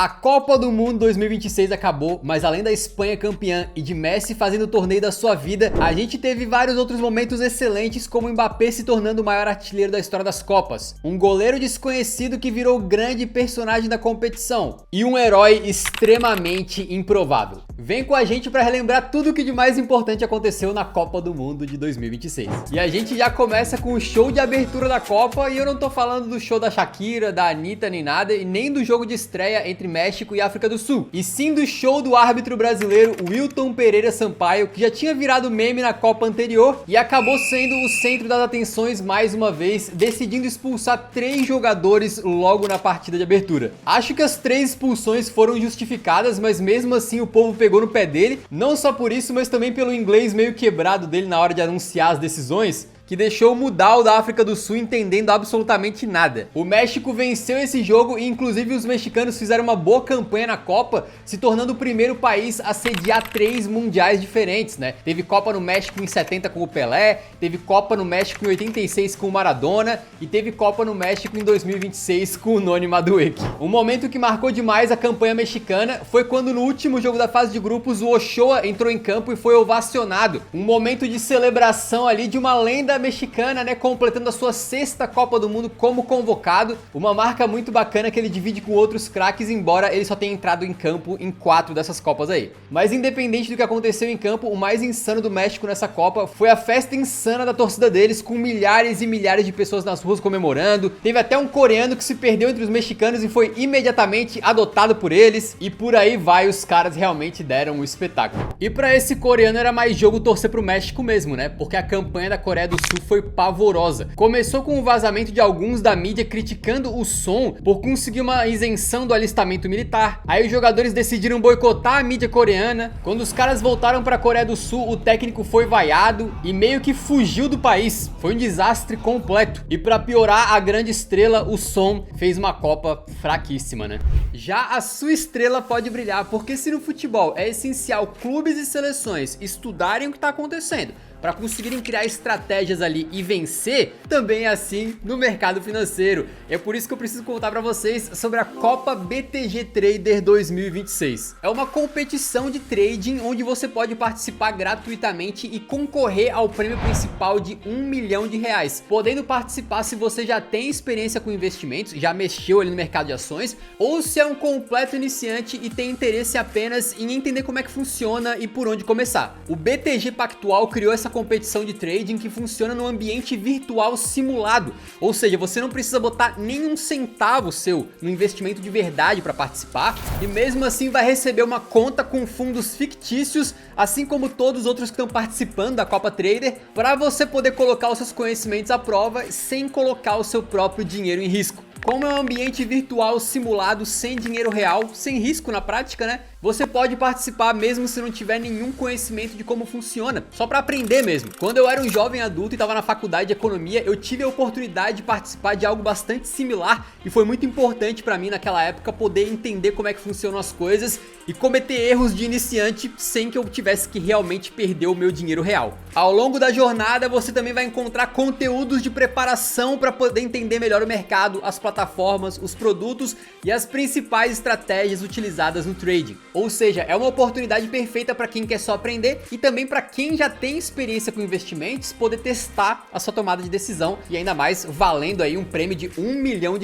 A Copa do Mundo 2026 acabou, mas além da Espanha campeã e de Messi fazendo o torneio da sua vida, a gente teve vários outros momentos excelentes, como o Mbappé se tornando o maior artilheiro da história das Copas, um goleiro desconhecido que virou grande personagem da competição e um herói extremamente improvável. Vem com a gente para relembrar tudo o que de mais importante aconteceu na Copa do Mundo de 2026. E a gente já começa com o show de abertura da Copa, e eu não tô falando do show da Shakira, da Anitta nem nada, e nem do jogo de estreia entre México e África do Sul, e sim do show do árbitro brasileiro Wilton Pereira Sampaio, que já tinha virado meme na Copa anterior e acabou sendo o centro das atenções mais uma vez, decidindo expulsar 3 jogadores logo na partida de abertura. Acho que as 3 expulsões foram justificadas, mas mesmo assim o povo pegou no pé dele, não só por isso, mas também pelo inglês meio quebrado dele na hora de anunciar as decisões, que deixou mudar o da África do Sul entendendo absolutamente nada. O México venceu esse jogo e inclusive os mexicanos fizeram uma boa campanha na Copa, se tornando o primeiro país a sediar 3 mundiais diferentes, né? Teve Copa no México em 70 com o Pelé, teve Copa no México em 86 com o Maradona e teve Copa no México em 2026 com o Noni Madueke. Um momento que marcou demais a campanha mexicana foi quando no último jogo da fase de grupos o Ochoa entrou em campo e foi ovacionado. Um momento de celebração ali de uma lenda mexicana, né, completando a sua 6ª Copa do Mundo como convocado, uma marca muito bacana que ele divide com outros craques, embora ele só tenha entrado em campo em 4 dessas Copas aí. Mas independente do que aconteceu em campo, o mais insano do México nessa Copa foi a festa insana da torcida deles, com milhares e milhares de pessoas nas ruas comemorando. Teve até um coreano que se perdeu entre os mexicanos e foi imediatamente adotado por eles, e por aí vai, os caras realmente deram um espetáculo. E pra esse coreano era mais jogo torcer pro México mesmo, né, porque a campanha da Coreia do Sul foi pavorosa. Começou com o vazamento de alguns da mídia criticando o som por conseguir uma isenção do alistamento militar. Aí os jogadores decidiram boicotar a mídia coreana. Quando os caras voltaram para a Coreia do Sul, o técnico foi vaiado e meio que fugiu do país. Foi um desastre completo. E para piorar, a grande estrela, o Son, fez uma Copa fraquíssima, né? Já a sua estrela pode brilhar, porque se no futebol é essencial clubes e seleções estudarem o que está acontecendo para conseguirem criar estratégias ali e vencer, também é assim no mercado financeiro. É por isso que eu preciso contar para vocês sobre a Copa BTG Trader 2026. É uma competição de trading onde você pode participar gratuitamente e concorrer ao prêmio principal de R$1 milhão, podendo participar se você já tem experiência com investimentos, já mexeu ali no mercado de ações, ou se é um completo iniciante e tem interesse apenas em entender como é que funciona e por onde começar. O BTG Pactual criou essa competição de trading que funciona no ambiente virtual simulado, ou seja, você não precisa botar nenhum centavo seu no investimento de verdade para participar, e mesmo assim vai receber uma conta com fundos fictícios, assim como todos os outros que estão participando da Copa Trader, para você poder colocar os seus conhecimentos à prova sem colocar o seu próprio dinheiro em risco. Como é um ambiente virtual simulado sem dinheiro real, sem risco na prática, né? Você pode participar mesmo se não tiver nenhum conhecimento de como funciona, só para aprender mesmo. Quando eu era um jovem adulto e estava na faculdade de economia, eu tive a oportunidade de participar de algo bastante similar e foi muito importante para mim naquela época poder entender como é que funcionam as coisas e cometer erros de iniciante sem que eu tivesse que realmente perder o meu dinheiro real. Ao longo da jornada você também vai encontrar conteúdos de preparação para poder entender melhor o mercado, as plataformas, os produtos e as principais estratégias utilizadas no trading. Ou seja, é uma oportunidade perfeita para quem quer só aprender e também para quem já tem experiência com investimentos poder testar a sua tomada de decisão, e ainda mais valendo aí um prêmio de R$1 milhão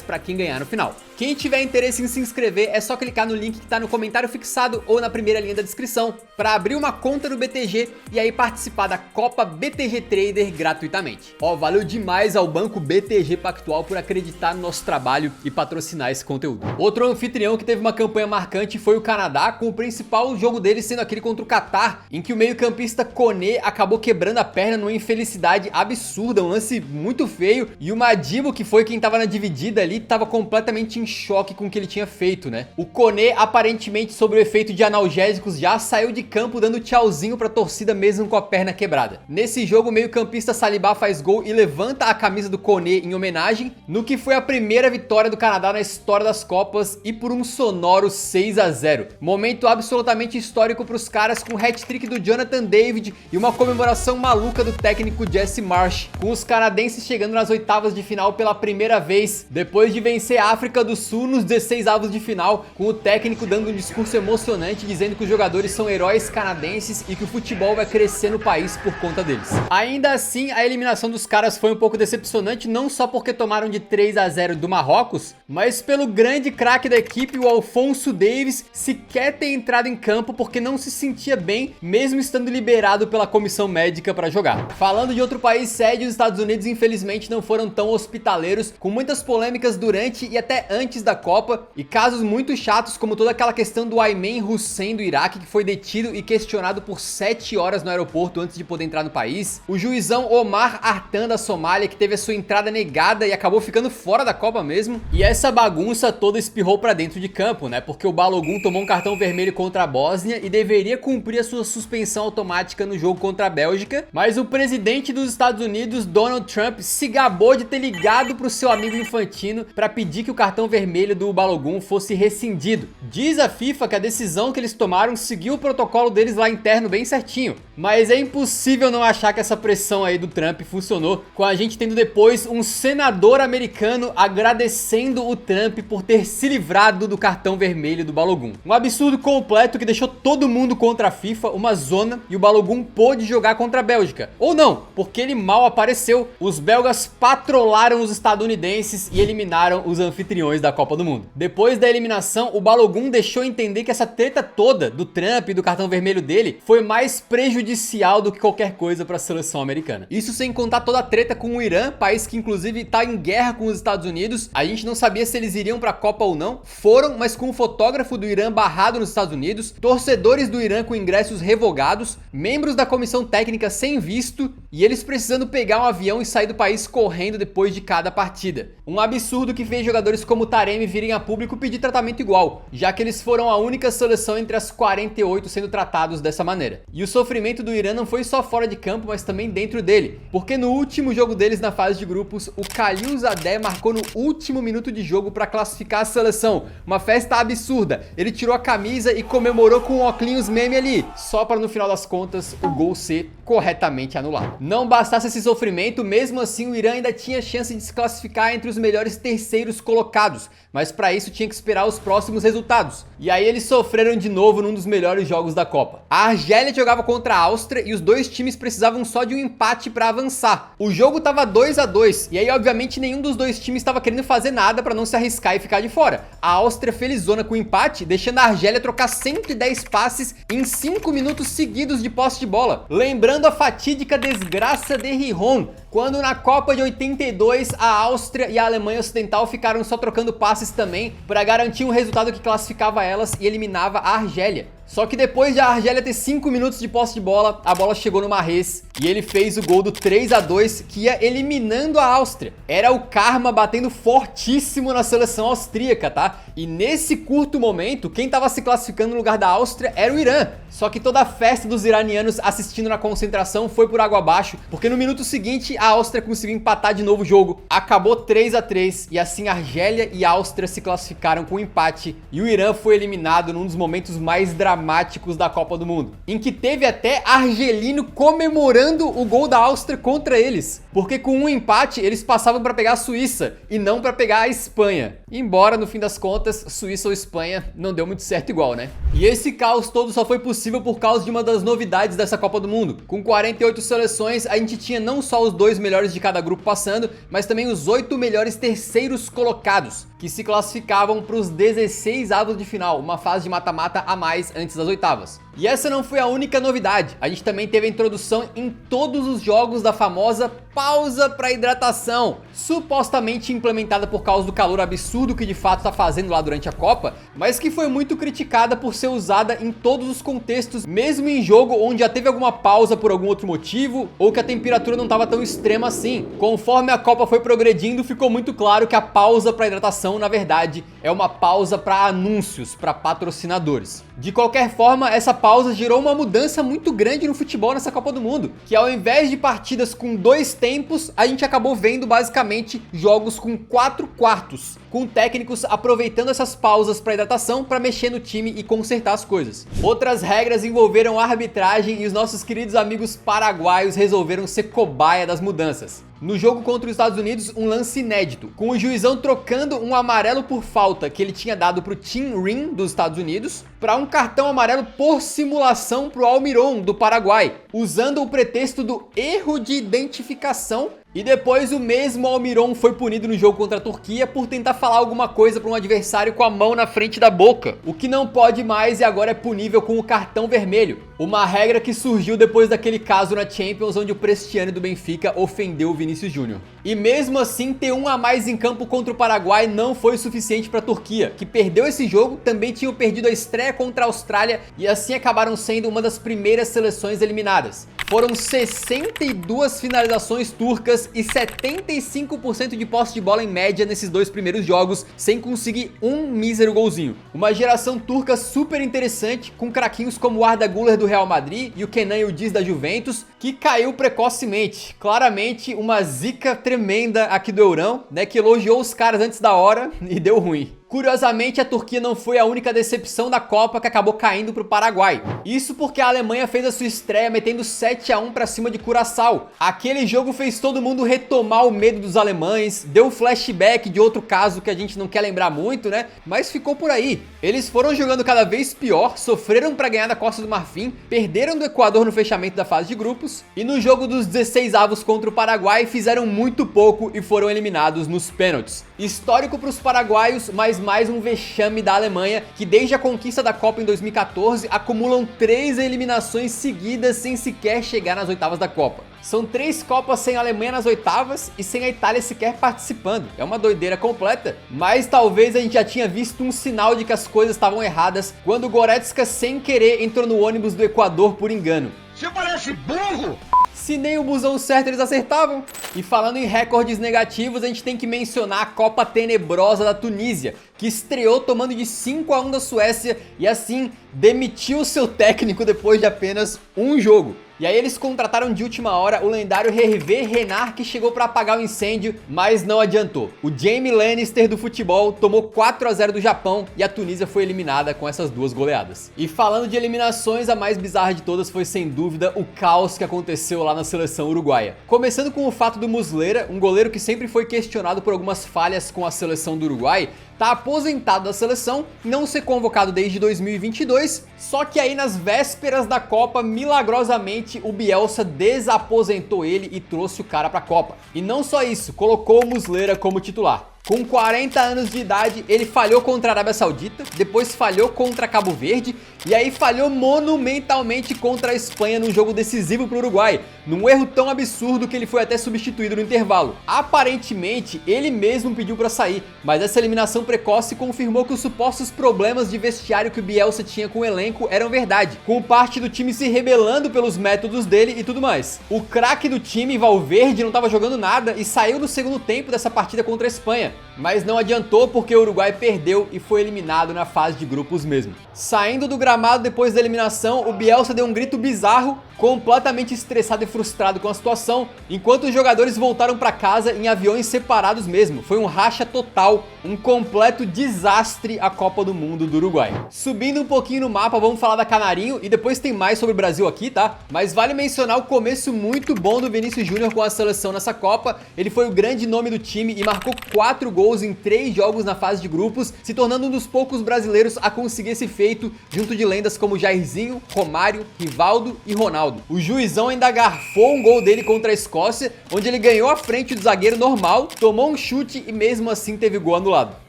para quem ganhar no final. Quem tiver interesse em se inscrever é só clicar no link que está no comentário fixado ou na primeira linha da descrição para abrir uma conta no BTG e aí participar da Copa BTG Trader gratuitamente. Ó, valeu demais ao Banco BTG Pactual por acreditar no nosso trabalho e patrocinar esse conteúdo. Outro anfitrião que teve uma campanha marcante foi o Canadá, com o principal jogo dele sendo aquele contra o Catar, em que o meio-campista Koné acabou quebrando a perna numa infelicidade absurda, um lance muito feio, e o Madibo, que foi quem tava na dividida ali, tava completamente em choque com o que ele tinha feito, né? O Koné, aparentemente sob o efeito de analgésicos, já saiu de campo dando tchauzinho pra torcida mesmo com a perna quebrada. Nesse jogo, o meio-campista Saliba faz gol e levanta a camisa do Koné em homenagem, no que foi a primeira vitória do Canadá na história das Copas e por um sonoro 6-0. Momento absolutamente histórico para os caras, com o hat-trick do Jonathan David e uma comemoração maluca do técnico Jesse Marsh, com os canadenses chegando nas oitavas de final pela primeira vez, depois de vencer a África do Sul nos 16avos de final, com o técnico dando um discurso emocionante dizendo que os jogadores são heróis canadenses e que o futebol vai crescer no país por conta deles. Ainda assim, a eliminação dos caras foi um pouco decepcionante, não só porque tomaram de 3-0 do Marrocos, mas pelo grande craque da equipe, o Alphonso Davies, sequer ter entrado em campo porque não se sentia bem, mesmo estando liberado pela comissão médica para jogar. Falando de outro país sede, os Estados Unidos infelizmente não foram tão hospitaleiros, com muitas polêmicas durante e até antes da Copa, e casos muito chatos como toda aquela questão do Ayman Hussein do Iraque, que foi detido e questionado por 7 horas no aeroporto antes de poder entrar no país, o juizão Omar Artan da Somália, que teve a sua entrada negada e acabou ficando fora da Copa mesmo, e essa bagunça toda espirrou pra dentro de campo, né, porque o Balogun tomou um cartão vermelho contra a Bósnia e deveria cumprir a sua suspensão automática no jogo contra a Bélgica, mas o presidente dos Estados Unidos, Donald Trump, se gabou de ter ligado pro seu amigo Infantino pra pedir que o cartão vermelho do Balogun fosse rescindido. Diz a FIFA que a decisão que eles tomaram seguiu o protocolo deles lá interno bem certinho, mas é impossível não achar que essa pressão aí do Trump funcionou, com a gente tendo depois um senador americano agradecendo o Trump por ter se livrado do cartão vermelho do Balogun. Um absurdo completo que deixou todo mundo contra a FIFA, uma zona, e o Balogun pôde jogar contra a Bélgica. Ou não, porque ele mal apareceu. Os belgas patrolaram os estadunidenses e eliminaram os anfitriões da Copa do Mundo. Depois da eliminação, o Balogun deixou entender que essa treta toda do Trump e do cartão vermelho dele foi mais prejudicial do que qualquer coisa para a seleção americana. Isso sem contar toda a treta com o Irã, país que inclusive tá em guerra com os Estados Unidos. A gente não sabia se eles iriam para a Copa ou não. Foram, mas com o fotógrafo do Irã barrado nos Estados Unidos, torcedores do Irã com ingressos revogados, membros da comissão técnica sem visto e eles precisando pegar um avião e sair do país correndo depois de cada partida. Um absurdo que fez jogadores como Taremi virem a público pedir tratamento igual, já que eles foram a única seleção entre as 48 sendo tratados dessa maneira. E o sofrimento do Irã não foi só fora de campo, mas também dentro dele, porque no último jogo deles na fase de grupos, o Khalilzadeh marcou no último minuto de jogo para classificar a seleção. Uma festa absurda. Ele tirou a camisa e comemorou com um óculos meme ali, só para no final das contas o gol ser corretamente anulado. Não bastasse esse sofrimento, mesmo assim o Irã ainda tinha chance de se classificar entre os melhores terceiros colocados, mas para isso tinha que esperar os próximos resultados. E aí eles sofreram de novo num dos melhores jogos da Copa. A Argélia jogava contra a Áustria e os dois times precisavam só de um empate para avançar. O jogo tava 2-2 e aí obviamente nenhum dos dois times estava querendo fazer nada para não se arriscar e ficar de fora. A Áustria felizona com o empate, deixando a Argélia trocar 110 passes em 5 minutos seguidos de posse de bola. Lembrando a fatídica desgraça de Rijon, quando na Copa de 82 a Áustria e a Alemanha Ocidental ficaram só trocando passes também para garantir um resultado que classificava elas e eliminava a Argélia. Só que depois de a Argélia ter 5 minutos de posse de bola, a bola chegou no Mahrez e ele fez o gol do 3-2 que ia eliminando a Áustria. Era o karma batendo fortíssimo na seleção austríaca, tá? E nesse curto momento, quem tava se classificando no lugar da Áustria era o Irã. Só que toda a festa dos iranianos assistindo na concentração foi por água abaixo, porque no minuto seguinte a Áustria conseguiu empatar de novo o jogo. Acabou 3-3 e assim a Argélia e a Áustria se classificaram com empate e o Irã foi eliminado num dos momentos mais dramáticos da Copa do Mundo, em que teve até argelino comemorando o gol da Áustria contra eles, porque com um empate eles passavam para pegar a Suíça e não para pegar a Espanha. Embora no fim das contas, Suíça ou Espanha não deu muito certo igual, né? E esse caos todo só foi possível por causa de uma das novidades dessa Copa do Mundo. Com 48 seleções, a gente tinha não só os 2 melhores de cada grupo passando, mas também os 8 melhores terceiros colocados, que se classificavam para os 16avos de final, uma fase de mata-mata a mais antes das oitavas. E essa não foi a única novidade, a gente também teve a introdução em todos os jogos da famosa pausa para hidratação, supostamente implementada por causa do calor absurdo que de fato está fazendo lá durante a Copa, mas que foi muito criticada por ser usada em todos os contextos, mesmo em jogo onde já teve alguma pausa por algum outro motivo, ou que a temperatura não estava tão extrema assim. Conforme a Copa foi progredindo, ficou muito claro que a pausa para hidratação, na verdade, é uma pausa para anúncios, para patrocinadores. De qualquer forma, essa pausa gerou uma mudança muito grande no futebol nessa Copa do Mundo, que ao invés de partidas com 2 tempos, a gente acabou vendo basicamente jogos com 4 quartos. com técnicos aproveitando essas pausas para hidratação para mexer no time e consertar as coisas. Outras regras envolveram a arbitragem e os nossos queridos amigos paraguaios resolveram ser cobaia das mudanças. No jogo contra os Estados Unidos, um lance inédito, com o juizão trocando um amarelo por falta que ele tinha dado pro Tim Rim dos Estados Unidos para um cartão amarelo por simulação pro Almiron do Paraguai, usando o pretexto do erro de identificação. E depois o mesmo Almiron foi punido no jogo contra a Turquia por tentar falar alguma coisa para um adversário com a mão na frente da boca, o que não pode mais e agora é punível com o cartão vermelho. Uma regra que surgiu depois daquele caso na Champions onde o Prestiani do Benfica ofendeu o Vinícius Júnior. E mesmo assim, ter um a mais em campo contra o Paraguai não foi suficiente para a Turquia, que perdeu esse jogo, também tinham perdido a estreia contra a Austrália e assim acabaram sendo uma das primeiras seleções eliminadas. Foram 62 finalizações turcas e 75% de posse de bola em média nesses dois primeiros jogos, sem conseguir um mísero golzinho. Uma geração turca super interessante, com craquinhos como o Arda Güler do Real Madrid e o Kenan Yıldız da Juventus, que caiu precocemente. Claramente uma zica tremenda aqui do Eurão, né, que elogiou os caras antes da hora e deu ruim. Curiosamente, a Turquia não foi a única decepção da Copa que acabou caindo para o Paraguai. Isso porque a Alemanha fez a sua estreia metendo 7-1 para cima de Curaçao. Aquele jogo fez todo mundo retomar o medo dos alemães, deu flashback de outro caso que a gente não quer lembrar muito, né? Mas ficou por aí. Eles foram jogando cada vez pior, sofreram para ganhar da Costa do Marfim, perderam do Equador no fechamento da fase de grupos e no jogo dos 16avos contra o Paraguai fizeram muito pouco e foram eliminados nos pênaltis. Histórico para os paraguaios, mas mais um vexame da Alemanha, que desde a conquista da Copa em 2014 acumulam 3 eliminações seguidas sem sequer chegar nas oitavas da Copa. São 3 Copas sem a Alemanha nas oitavas e sem a Itália sequer participando. É uma doideira completa, mas talvez a gente já tinha visto um sinal de que as coisas estavam erradas quando o Goretzka sem querer entrou no ônibus do Equador por engano. Você parece burro! Se nem o busão certo eles acertavam. E falando em recordes negativos, a gente tem que mencionar a Copa tenebrosa da Tunísia, que estreou tomando de 5-1 da Suécia e assim demitiu seu técnico depois de apenas um jogo. E aí eles contrataram de última hora o lendário Hervé Renard, que chegou para apagar o incêndio, mas não adiantou. O Jamie Lannister do futebol tomou 4-0 do Japão e a Tunísia foi eliminada com essas 2 goleadas. E falando de eliminações, a mais bizarra de todas foi sem dúvida o caos que aconteceu lá na seleção uruguaia. Começando com o fato do Muslera, um goleiro que sempre foi questionado por algumas falhas com a seleção do Uruguai, tá aposentado da seleção, não ser convocado desde 2022, só que aí nas vésperas da Copa, milagrosamente, o Bielsa desaposentou ele e trouxe o cara pra Copa. E não só isso, colocou o Muslera como titular. Com 40 anos de idade, ele falhou contra a Arábia Saudita, depois falhou contra Cabo Verde e aí falhou monumentalmente contra a Espanha num jogo decisivo para o Uruguai, num erro tão absurdo que ele foi até substituído no intervalo. Aparentemente, ele mesmo pediu para sair, mas essa eliminação precoce confirmou que os supostos problemas de vestiário que o Bielsa tinha com o elenco eram verdade, com parte do time se rebelando pelos métodos dele e tudo mais. O craque do time, Valverde, não estava jogando nada e saiu no segundo tempo dessa partida contra a Espanha. Mas não adiantou porque o Uruguai perdeu e foi eliminado na fase de grupos mesmo. Saindo do gramado depois da eliminação, o Bielsa deu um grito bizarro, completamente estressado e frustrado com a situação, enquanto os jogadores voltaram para casa em aviões separados mesmo. Foi um racha total, um completo desastre a Copa do Mundo do Uruguai. Subindo um pouquinho no mapa, vamos falar da Canarinho e depois tem mais sobre o Brasil aqui, tá? Mas vale mencionar o começo muito bom do Vinícius Júnior com a seleção nessa Copa. Ele foi o grande nome do time e marcou 4 gols em 3 jogos na fase de grupos, se tornando um dos poucos brasileiros a conseguir esse feito, junto de lendas como Jairzinho, Romário, Rivaldo e Ronaldo. O juizão ainda garfou um gol dele contra a Escócia, onde ele ganhou a frente do zagueiro normal, tomou um chute e mesmo assim teve gol anulado.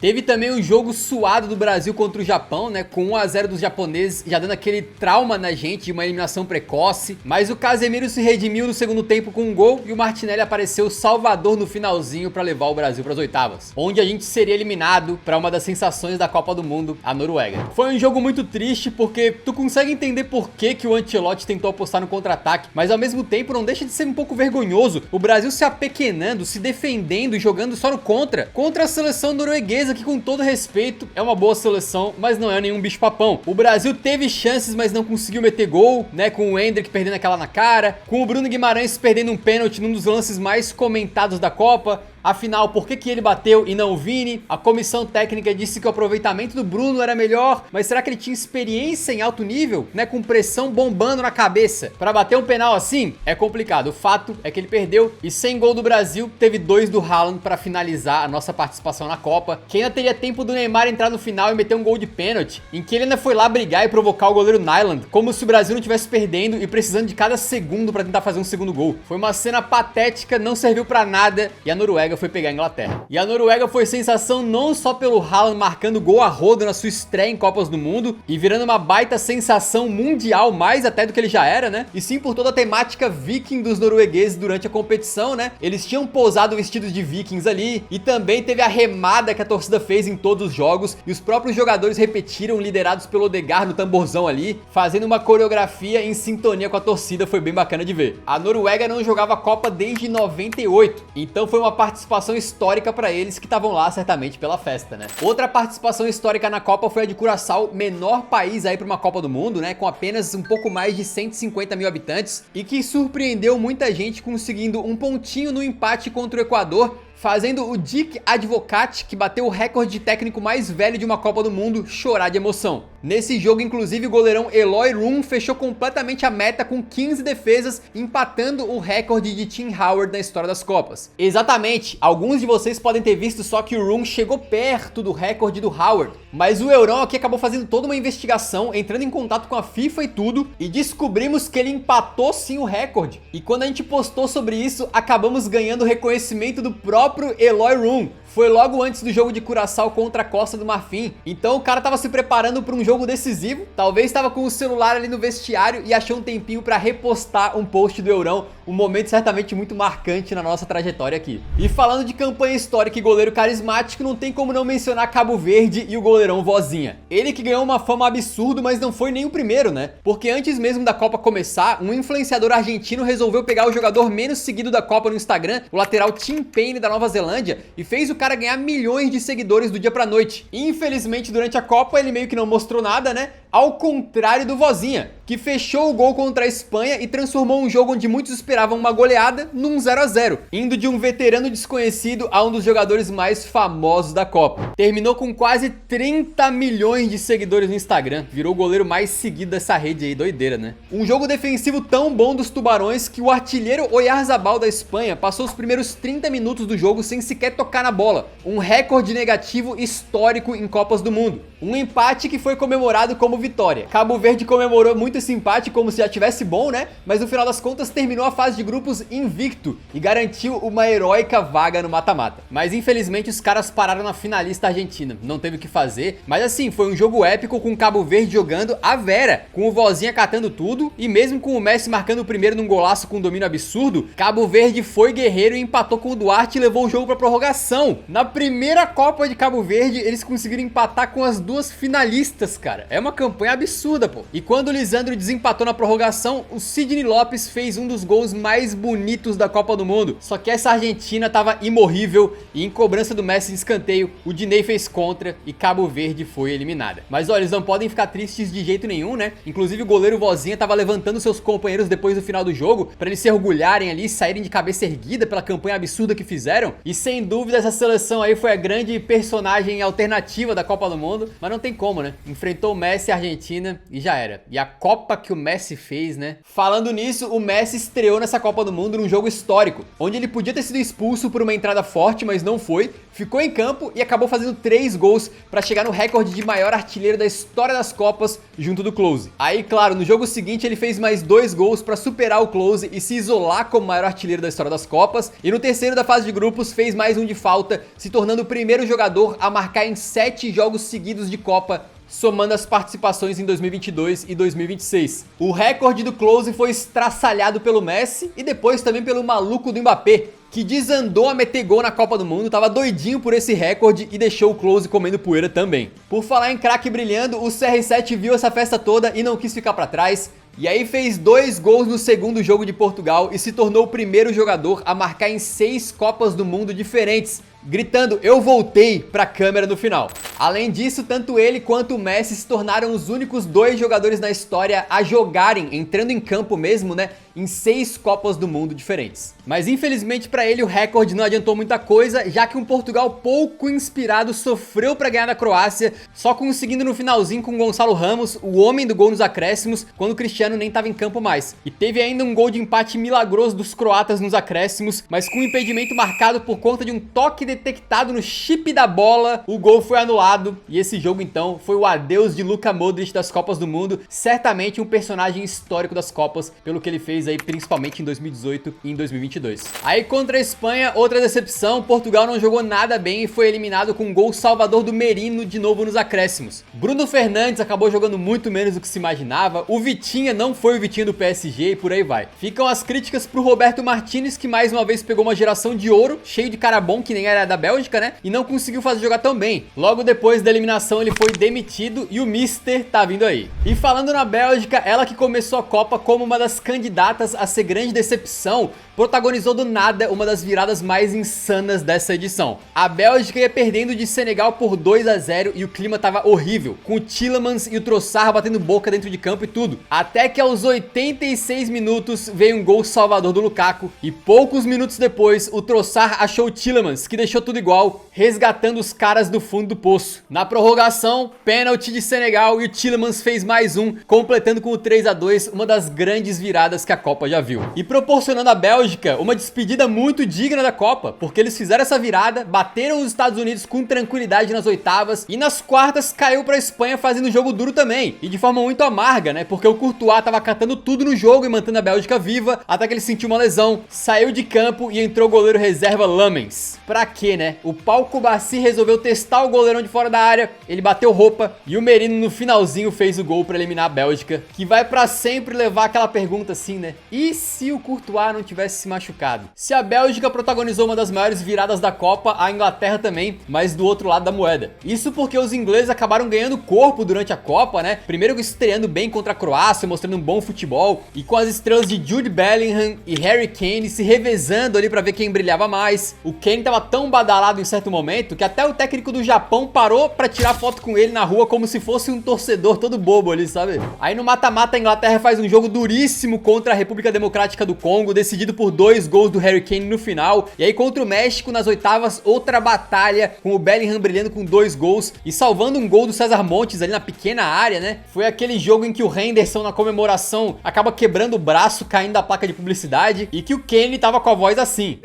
Teve também um jogo suado do Brasil contra o Japão, né, com 1-0 dos japoneses, já dando aquele trauma na gente de uma eliminação precoce, mas o Casemiro se redimiu no segundo tempo com um gol e o Martinelli apareceu salvador no finalzinho para levar o Brasil para as oitavas, onde a gente seria eliminado para uma das sensações da Copa do Mundo, a Noruega. Foi um jogo muito triste porque tu consegue entender por que o Ancelotti tentou apostar no contra-ataque, mas ao mesmo tempo não deixa de ser um pouco vergonhoso o Brasil se apequenando, se defendendo e jogando só no contra a seleção norueguesa, que com todo respeito é uma boa seleção, mas não é nenhum bicho-papão. O Brasil teve chances, mas não conseguiu meter gol, né, com o Endrick perdendo aquela na cara, com o Bruno Guimarães perdendo um pênalti num dos lances mais comentados da Copa, Afinal, por que ele bateu e não o Vini? A comissão técnica disse que o aproveitamento do Bruno era melhor, mas será que ele tinha experiência em alto nível, né, com pressão bombando na cabeça? Pra bater um penal assim, é complicado. O fato é que ele perdeu e sem gol do Brasil, teve 2 do Haaland pra finalizar a nossa participação na Copa, que ainda teria tempo do Neymar entrar no final e meter um gol de pênalti, em que ele ainda foi lá brigar e provocar o goleiro Nyland, como se o Brasil não estivesse perdendo e precisando de cada segundo pra tentar fazer um segundo gol. Foi uma cena patética, não serviu pra nada e a Noruega foi pegar a Inglaterra. E a Noruega foi sensação não só pelo Haaland marcando gol a rodo na sua estreia em Copas do Mundo e virando uma baita sensação mundial, mais até do que ele já era, né? E sim por toda a temática viking dos noruegueses durante a competição, né? Eles tinham pousado vestidos de vikings ali e também teve a remada que a torcida fez em todos os jogos e os próprios jogadores repetiram, liderados pelo Odegaard no tamborzão ali, fazendo uma coreografia em sintonia com a torcida. Foi bem bacana de ver. A Noruega não jogava a Copa desde 98, então foi uma participação histórica para eles que estavam lá certamente pela festa, né? Outra participação histórica na Copa foi a de Curaçao, menor país aí para uma Copa do Mundo, né? Com apenas um pouco mais de 150 mil habitantes e que surpreendeu muita gente conseguindo um pontinho no empate contra o Equador, fazendo o Dick Advocaat, que bateu o recorde de técnico mais velho de uma Copa do Mundo, chorar de emoção. Nesse jogo, inclusive, o goleirão Eloy Room fechou completamente a meta com 15 defesas, empatando o recorde de Tim Howard na história das Copas. Exatamente, alguns de vocês podem ter visto só que o Room chegou perto do recorde do Howard, mas o Eurão aqui acabou fazendo toda uma investigação, entrando em contato com a FIFA e tudo, e descobrimos que ele empatou sim o recorde. E quando a gente postou sobre isso, acabamos ganhando o reconhecimento do próprio Eloy Room. Foi logo antes do jogo de Curaçao contra a Costa do Marfim. Então o cara tava se preparando para um jogo decisivo. Talvez estava com o celular ali no vestiário e achou um tempinho para repostar um post do Eurão. Um momento certamente muito marcante na nossa trajetória aqui. E falando de campanha histórica e goleiro carismático, não tem como não mencionar Cabo Verde e o goleirão Vozinha. Ele que ganhou uma fama absurda, mas não foi nem o primeiro, né? Porque antes mesmo da Copa começar, um influenciador argentino resolveu pegar o jogador menos seguido da Copa no Instagram, o lateral Tim Payne da Nova Zelândia, e fez o cara ganhar milhões de seguidores do dia pra noite. Infelizmente, durante a Copa, ele meio que não mostrou nada, né? Ao contrário do Vozinha, que fechou o gol contra a Espanha e transformou um jogo onde muitos esperavam uma goleada num 0 a 0, indo de um veterano desconhecido a um dos jogadores mais famosos da Copa. Terminou com quase 30 milhões de seguidores no Instagram, virou o goleiro mais seguido dessa rede aí, doideira, né? Um jogo defensivo tão bom dos Tubarões que o artilheiro Oyarzabal da Espanha passou os primeiros 30 minutos do jogo sem sequer tocar na bola, um recorde negativo histórico em Copas do Mundo. Um empate que foi comemorado como vitória. Cabo Verde comemorou muito esse empate como se já tivesse bom, né? Mas no final das contas terminou a fase de grupos invicto e garantiu uma heróica vaga no mata-mata. Mas infelizmente os caras pararam na finalista argentina, não teve o que fazer. Mas assim, foi um jogo épico com Cabo Verde jogando a vera, com o Vozinha catando tudo e mesmo com o Messi marcando o primeiro num golaço com um domínio absurdo, Cabo Verde foi guerreiro e empatou com o Duarte e levou o jogo pra prorrogação. Na primeira Copa de Cabo Verde, eles conseguiram empatar com as duas finalistas, cara. É uma campanha absurda, pô. E quando o Lisandro desempatou na prorrogação, o Sidney Lopes fez um dos gols mais bonitos da Copa do Mundo. Só que essa Argentina tava imorrível e em cobrança do Messi de escanteio, o Diney fez contra e Cabo Verde foi eliminada. Mas olha, eles não podem ficar tristes de jeito nenhum, né? Inclusive o goleiro Vozinha tava levantando seus companheiros depois do final do jogo pra eles se orgulharem ali, saírem de cabeça erguida pela campanha absurda que fizeram. E sem dúvida essa seleção aí foi a grande personagem alternativa da Copa do Mundo, mas não tem como, né? Enfrentou o Messi e a Argentina e já era. E a Copa que o Messi fez, né? Falando nisso, o Messi estreou nessa Copa do Mundo num jogo histórico, onde ele podia ter sido expulso por uma entrada forte, mas não foi. Ficou em campo e acabou fazendo 3 gols para chegar no recorde de maior artilheiro da história das Copas, junto do Klose. Aí, claro, no jogo seguinte ele fez mais 2 gols para superar o Klose e se isolar como maior artilheiro da história das Copas. E no terceiro da fase de grupos fez mais um de falta, se tornando o primeiro jogador a marcar em 7 jogos seguidos de Copa, somando as participações em 2022 e 2026. O recorde do Klose foi estraçalhado pelo Messi e depois também pelo maluco do Mbappé, que desandou a meter gol na Copa do Mundo, tava doidinho por esse recorde e deixou o Klose comendo poeira também. Por falar em craque brilhando, o CR7 viu essa festa toda e não quis ficar pra trás. E aí fez 2 gols no segundo jogo de Portugal e se tornou o primeiro jogador a marcar em 6 Copas do Mundo diferentes, gritando "eu voltei" pra câmera no final. Além disso, tanto ele quanto o Messi se tornaram os únicos 2 jogadores na história a jogarem, entrando em campo mesmo, né, em 6 Copas do Mundo diferentes. Mas infelizmente para ele o recorde não adiantou muita coisa, já que um Portugal pouco inspirado sofreu para ganhar da Croácia, só conseguindo no finalzinho com o Gonçalo Ramos, o homem do gol nos acréscimos, quando o Cristiano nem estava em campo mais. E teve ainda um gol de empate milagroso dos croatas nos acréscimos, mas com um impedimento marcado por conta de um toque detectado no chip da bola, o gol foi anulado. E esse jogo então foi o adeus de Luka Modric das Copas do Mundo, certamente um personagem histórico das Copas, pelo que ele fez aí principalmente em 2018 e em 2022. Aí contra a Espanha, outra decepção, Portugal não jogou nada bem e foi eliminado com um gol salvador do Merino de novo nos acréscimos. Bruno Fernandes acabou jogando muito menos do que se imaginava, o Vitinha não foi o Vitinha do PSG e por aí vai. Ficam as críticas pro Roberto Martínez, que mais uma vez pegou uma geração de ouro, cheio de cara bom, que nem era da Bélgica, né? E não conseguiu fazer jogar tão bem. Logo depois da eliminação ele foi demitido e o Mister tá vindo aí. E falando na Bélgica, ela que começou a Copa como uma das candidatas a ser grande decepção, protagonizou do nada uma das viradas mais insanas dessa edição. A Bélgica ia perdendo de Senegal por 2-0 e o clima tava horrível, com o Tielemans e o Trossard batendo boca dentro de campo e tudo. Até que aos 86 minutos veio um gol salvador do Lukaku e poucos minutos depois o Trossard achou o Tielemans, que deixou tudo igual, resgatando os caras do fundo do poço. Na prorrogação, pênalti de Senegal e o Tielemans fez mais um, completando com o 3-2, uma das grandes viradas que a Copa já viu. E proporcionando à Bélgica uma despedida muito digna da Copa, porque eles fizeram essa virada, bateram os Estados Unidos com tranquilidade nas oitavas e nas quartas caiu pra Espanha fazendo jogo duro também, e de forma muito amarga, né, porque o Courtois tava catando tudo no jogo e mantendo a Bélgica viva, até que ele sentiu uma lesão, saiu de campo e entrou o goleiro reserva Lamens. Pra quê, né? O Pau Cubarsí resolveu testar o goleirão de fora da área, ele bateu roupa e o Merino no finalzinho fez o gol pra eliminar a Bélgica, que vai pra sempre levar aquela pergunta assim, né? E se o Courtois não tivesse se machucado? Se a Bélgica protagonizou uma das maiores viradas da Copa, a Inglaterra também, mas do outro lado da moeda. Isso porque os ingleses acabaram ganhando corpo durante a Copa, né? Primeiro estreando bem contra a Croácia, mostrando um bom futebol, e com as estrelas de Jude Bellingham e Harry Kane se revezando ali pra ver quem brilhava mais. O Kane tava tão badalado em certo momento que até o técnico do Japão parou pra tirar foto com ele na rua como se fosse um torcedor todo bobo ali, sabe? Aí no mata-mata a Inglaterra faz um jogo duríssimo contra a República Democrática do Congo, decidido por 2 gols do Harry Kane no final. E aí contra o México nas oitavas, outra batalha com o Bellingham brilhando com 2 gols e salvando um gol do César Montes ali na pequena área, né? Foi aquele jogo em que o Henderson na comemoração acaba quebrando o braço, caindo da placa de publicidade, e que o Kane tava com a voz assim.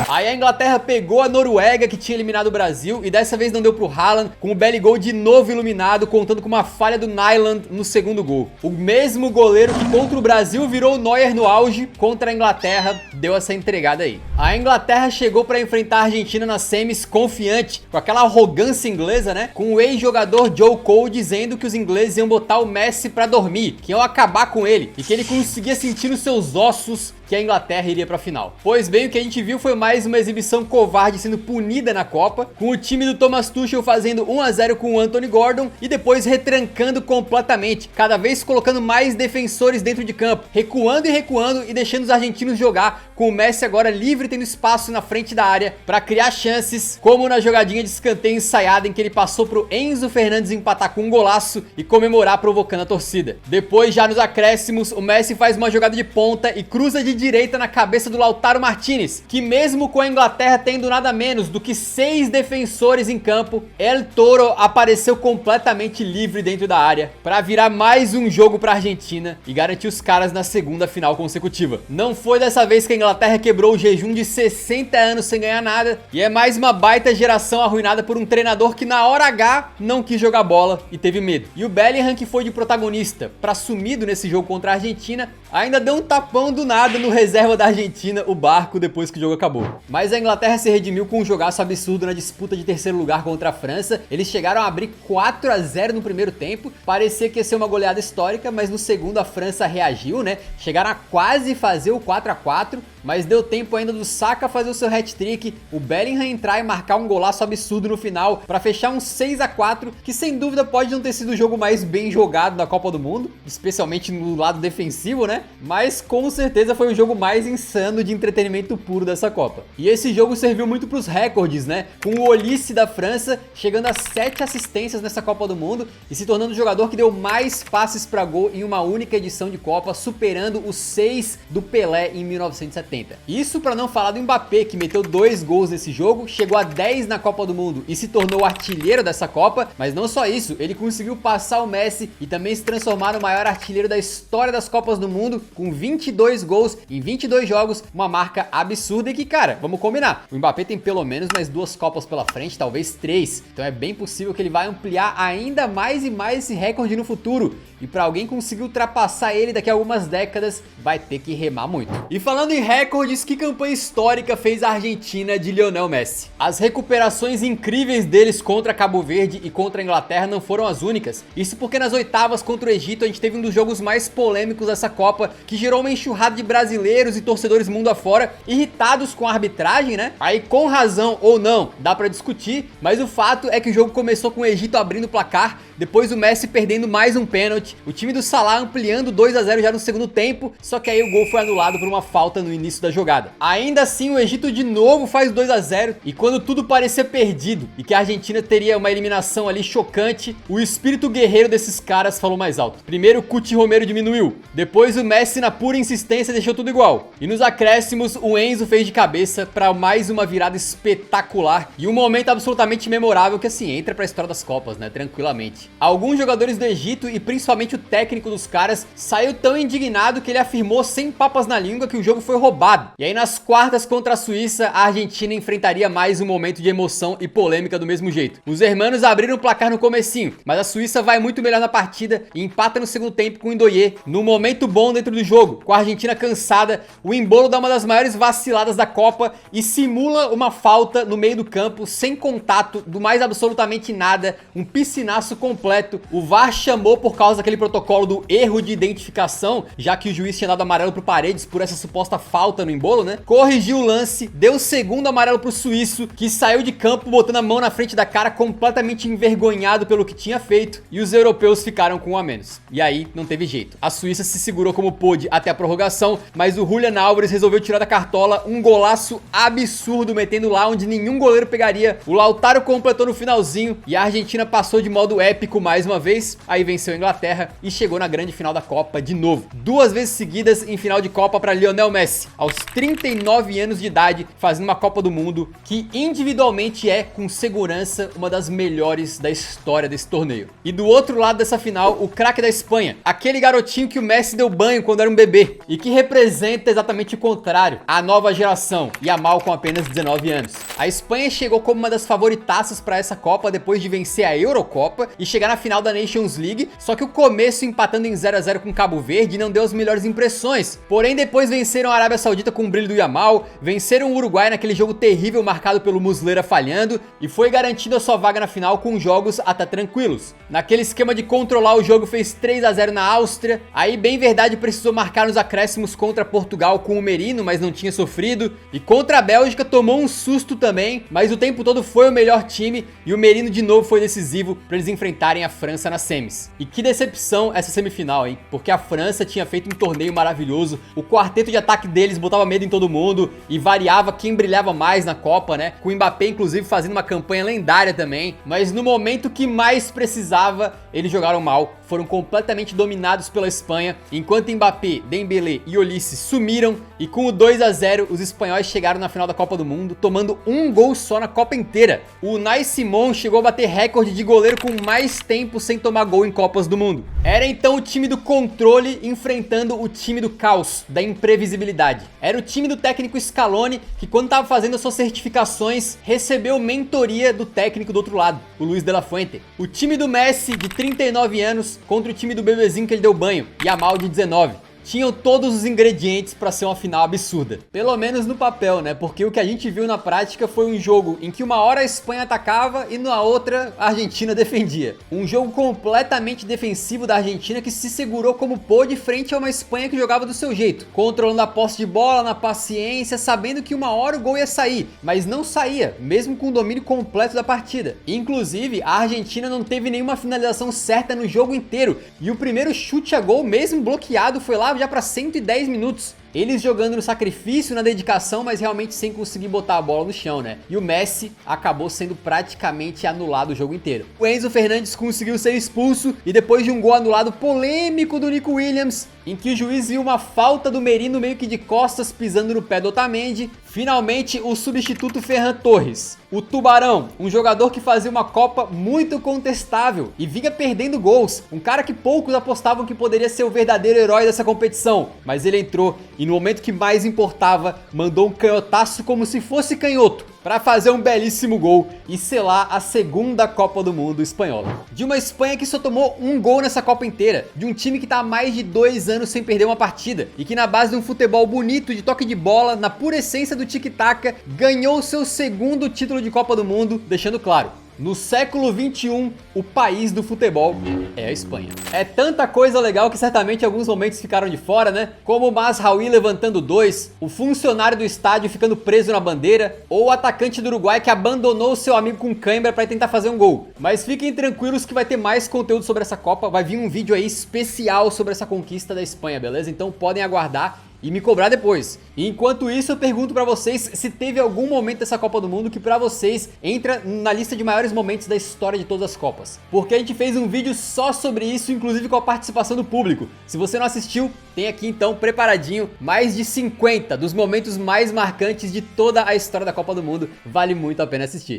Aí a Inglaterra pegou a Noruega, que tinha eliminado o Brasil, e dessa vez não deu pro Haaland, com o belly goal de novo iluminado, contando com uma falha do Nyland no segundo gol. O mesmo goleiro que contra o Brasil virou o Neuer no auge, contra a Inglaterra deu essa entregada aí. A Inglaterra chegou para enfrentar a Argentina nas semis confiante, com aquela arrogância inglesa, né? Com o ex-jogador Joe Cole dizendo que os ingleses iam botar o Messi para dormir, que iam acabar com ele, e que ele conseguia sentir nos seus ossos que a Inglaterra iria pra final. Pois bem, o que a gente viu foi mais uma exibição covarde sendo punida na Copa, com o time do Thomas Tuchel fazendo 1-0 com o Anthony Gordon e depois retrancando completamente, cada vez colocando mais defensores dentro de campo, recuando e deixando os argentinos jogar, com o Messi agora livre, tendo espaço na frente da área para criar chances, como na jogadinha de escanteio ensaiada em que ele passou pro Enzo Fernandes empatar com um golaço e comemorar provocando a torcida. Depois, já nos acréscimos, o Messi faz uma jogada de ponta e cruza de direita na cabeça do Lautaro Martinez, que mesmo com a Inglaterra tendo nada menos do que 6 defensores em campo, El Toro apareceu completamente livre dentro da área para virar mais um jogo para a Argentina e garantir os caras na segunda final consecutiva. Não foi dessa vez que a Inglaterra quebrou o jejum de 60 anos sem ganhar nada, e é mais uma baita geração arruinada por um treinador que na hora H não quis jogar bola e teve medo. E o Bellingham, que foi de protagonista para sumido nesse jogo contra a Argentina, ainda deu um tapão do nada no reserva da Argentina, o Barco, depois que o jogo acabou. Mas a Inglaterra se redimiu com um jogaço absurdo na disputa de terceiro lugar contra a França. Eles chegaram a abrir 4-0 no primeiro tempo, parecia que ia ser uma goleada histórica, mas no segundo a França reagiu, né? Chegaram a quase fazer o 4-4, mas deu tempo ainda do Saka fazer o seu hat-trick, o Bellingham entrar e marcar um golaço absurdo no final para fechar um 6-4, que sem dúvida pode não ter sido o jogo mais bem jogado da Copa do Mundo, especialmente no lado defensivo, né? né? Mas com certeza foi o jogo mais insano de entretenimento puro dessa Copa. E esse jogo serviu muito pros recordes, né? Com o Olise da França chegando a 7 assistências nessa Copa do Mundo e se tornando o jogador que deu mais passes para gol em uma única edição de Copa, superando os 6 do Pelé em 1970. Isso para não falar do Mbappé, que meteu 2 gols nesse jogo, chegou a 10 na Copa do Mundo e se tornou artilheiro dessa Copa, mas não só isso, ele conseguiu passar o Messi e também se transformar no maior artilheiro da história das Copas do Mundo, com 22 gols em 22 jogos, uma marca absurda e que, cara, vamos combinar, o Mbappé tem pelo menos mais 2 Copas pela frente, talvez 3, então é bem possível que ele vai ampliar ainda mais e mais esse recorde no futuro, e para alguém conseguir ultrapassar ele daqui a algumas décadas, vai ter que remar muito. E falando em recordes, que campanha histórica fez a Argentina de Lionel Messi? As recuperações incríveis deles contra Cabo Verde e contra a Inglaterra não foram as únicas, isso porque nas oitavas contra o Egito a gente teve um dos jogos mais polêmicos dessa Copa, que gerou uma enxurrada de brasileiros e torcedores mundo afora, irritados com a arbitragem, né? Aí com razão ou não, dá pra discutir, mas o fato é que o jogo começou com o Egito abrindo o placar, depois o Messi perdendo mais um pênalti, o time do Salah ampliando 2 a 0 já no segundo tempo, só que aí o gol foi anulado por uma falta no início da jogada. Ainda assim o Egito de novo faz 2 a 0 e quando tudo parecia perdido e que a Argentina teria uma eliminação ali chocante, o espírito guerreiro desses caras falou mais alto. Primeiro o Cuti Romero diminuiu, depois o Messi na pura insistência deixou tudo igual. E nos acréscimos o Enzo fez de cabeça para mais uma virada espetacular e um momento absolutamente memorável que assim entra pra história das Copas, né, tranquilamente. Alguns jogadores do Egito e principalmente o técnico dos caras saiu tão indignado que ele afirmou sem papas na língua que o jogo foi roubado. E aí nas quartas contra a Suíça, a Argentina enfrentaria mais um momento de emoção e polêmica do mesmo jeito. Os hermanos abriram o placar no comecinho, mas a Suíça vai muito melhor na partida e empata no segundo tempo com o Ndoye, no momento bom dentro do jogo. Com a Argentina cansada, o Embolo dá uma das maiores vaciladas da Copa e simula uma falta no meio do campo, sem contato, do mais absolutamente nada, um piscinaço completo. O VAR chamou por causa daquele protocolo do erro de identificação, já que o juiz tinha dado amarelo pro Paredes por essa suposta falta no Embolo, né? Corrigiu o lance, deu o segundo amarelo pro suíço, que saiu de campo botando a mão na frente da cara, completamente envergonhado pelo que tinha feito, e os europeus ficaram com um a menos. E aí não teve jeito. A Suíça se segurou como pôde até a prorrogação, mas o Julian Álvares resolveu tirar da cartola um golaço absurdo, metendo lá onde nenhum goleiro pegaria. O Lautaro completou no finalzinho e a Argentina passou de modo épico mais uma vez, aí venceu a Inglaterra e chegou na grande final da Copa de novo. 2 vezes seguidas em final de Copa para Lionel Messi, aos 39 anos de idade, fazendo uma Copa do Mundo que individualmente é, com segurança, uma das melhores da história desse torneio. E do outro lado dessa final, o craque da Espanha, aquele garotinho que o Messi deu banho quando era um bebê e que representa exatamente o contrário, a nova geração, Yamal com apenas 19 anos. A Espanha chegou como uma das favoritaças para essa Copa depois de vencer a Eurocopa e chegar na final da Nations League, só que o começo empatando em 0 a 0 com Cabo Verde não deu as melhores impressões. Porém depois venceram a Arábia Saudita com o brilho do Yamal, venceram o Uruguai naquele jogo terrível marcado pelo Muslera falhando e foi garantindo a sua vaga na final com jogos até tranquilos. Naquele esquema de controlar o jogo fez 3 a 0 na Áustria, aí bem verdade precisou marcar nos acréscimos contra Portugal com o Merino, mas não tinha sofrido, e contra a Bélgica tomou um susto também, mas o tempo todo foi o melhor time e o Merino de novo foi decisivo para eles enfrentarem a França nas semis. E que decepção essa semifinal, hein? Porque a França tinha feito um torneio maravilhoso, o quarteto de ataque deles botava medo em todo mundo e variava quem brilhava mais na Copa, né? Com o Mbappé inclusive fazendo uma campanha lendária também, mas no momento que mais precisava, eles jogaram mal, foram completamente dominados pela Espanha, enquanto Mbappé, Dembélé e Olise sumiram, e com o 2 a 0 os espanhóis chegaram na final da Copa do Mundo, tomando um gol só na Copa inteira. O Unai Simón chegou a bater recorde de goleiro com mais tempo sem tomar gol em Copas do Mundo. Era então o time do controle enfrentando o time do caos, da imprevisibilidade. Era o time do técnico Scaloni, que quando estava fazendo as suas certificações, recebeu mentoria do técnico do outro lado, o Luis de la Fuente. O time do Messi, de 39 anos, contra o time do bebezinho que ele deu banho, Yamal, de 19. Tinham todos os ingredientes para ser uma final absurda. Pelo menos no papel, né? Porque o que a gente viu na prática foi um jogo em que uma hora a Espanha atacava e na outra a Argentina defendia. Um jogo completamente defensivo da Argentina que se segurou como pôde frente a uma Espanha que jogava do seu jeito, controlando a posse de bola, na paciência, sabendo que uma hora o gol ia sair, mas não saía, mesmo com o domínio completo da partida. Inclusive, a Argentina não teve nenhuma finalização certa no jogo inteiro e o primeiro chute a gol, mesmo bloqueado, foi lá já para 110 minutos. Eles jogando no sacrifício, na dedicação, mas realmente sem conseguir botar a bola no chão, né? E o Messi acabou sendo praticamente anulado o jogo inteiro. O Enzo Fernandes conseguiu ser expulso e depois de um gol anulado polêmico do Nico Williams, em que o juiz viu uma falta do Merino meio que de costas pisando no pé do Otamendi, finalmente o substituto Ferran Torres, o Tubarão, um jogador que fazia uma Copa muito contestável e vinha perdendo gols, um cara que poucos apostavam que poderia ser o verdadeiro herói dessa competição, mas ele entrou e no momento que mais importava, mandou um canhotaço como se fosse canhoto, para fazer um belíssimo gol e selar a segunda Copa do Mundo espanhola. De uma Espanha que só tomou um gol nessa Copa inteira, de um time que tá há mais de 2 anos sem perder uma partida e que na base de um futebol bonito, de toque de bola, na pura essência do tic-tac, ganhou seu segundo título de Copa do Mundo, deixando claro: no século 21, o país do futebol é a Espanha. É tanta coisa legal que certamente alguns momentos ficaram de fora, né? Como o Mazraoui levantando 2, o funcionário do estádio ficando preso na bandeira, ou o atacante do Uruguai que abandonou o seu amigo com cãibra para tentar fazer um gol. Mas fiquem tranquilos que vai ter mais conteúdo sobre essa Copa, vai vir um vídeo aí especial sobre essa conquista da Espanha, beleza? Então podem aguardar e me cobrar depois. Enquanto isso, eu pergunto pra vocês se teve algum momento dessa Copa do Mundo que pra vocês entra na lista de maiores momentos da história de todas as Copas. Porque a gente fez um vídeo só sobre isso, inclusive com a participação do público. Se você não assistiu, tem aqui então preparadinho mais de 50 dos momentos mais marcantes de toda a história da Copa do Mundo. Vale muito a pena assistir.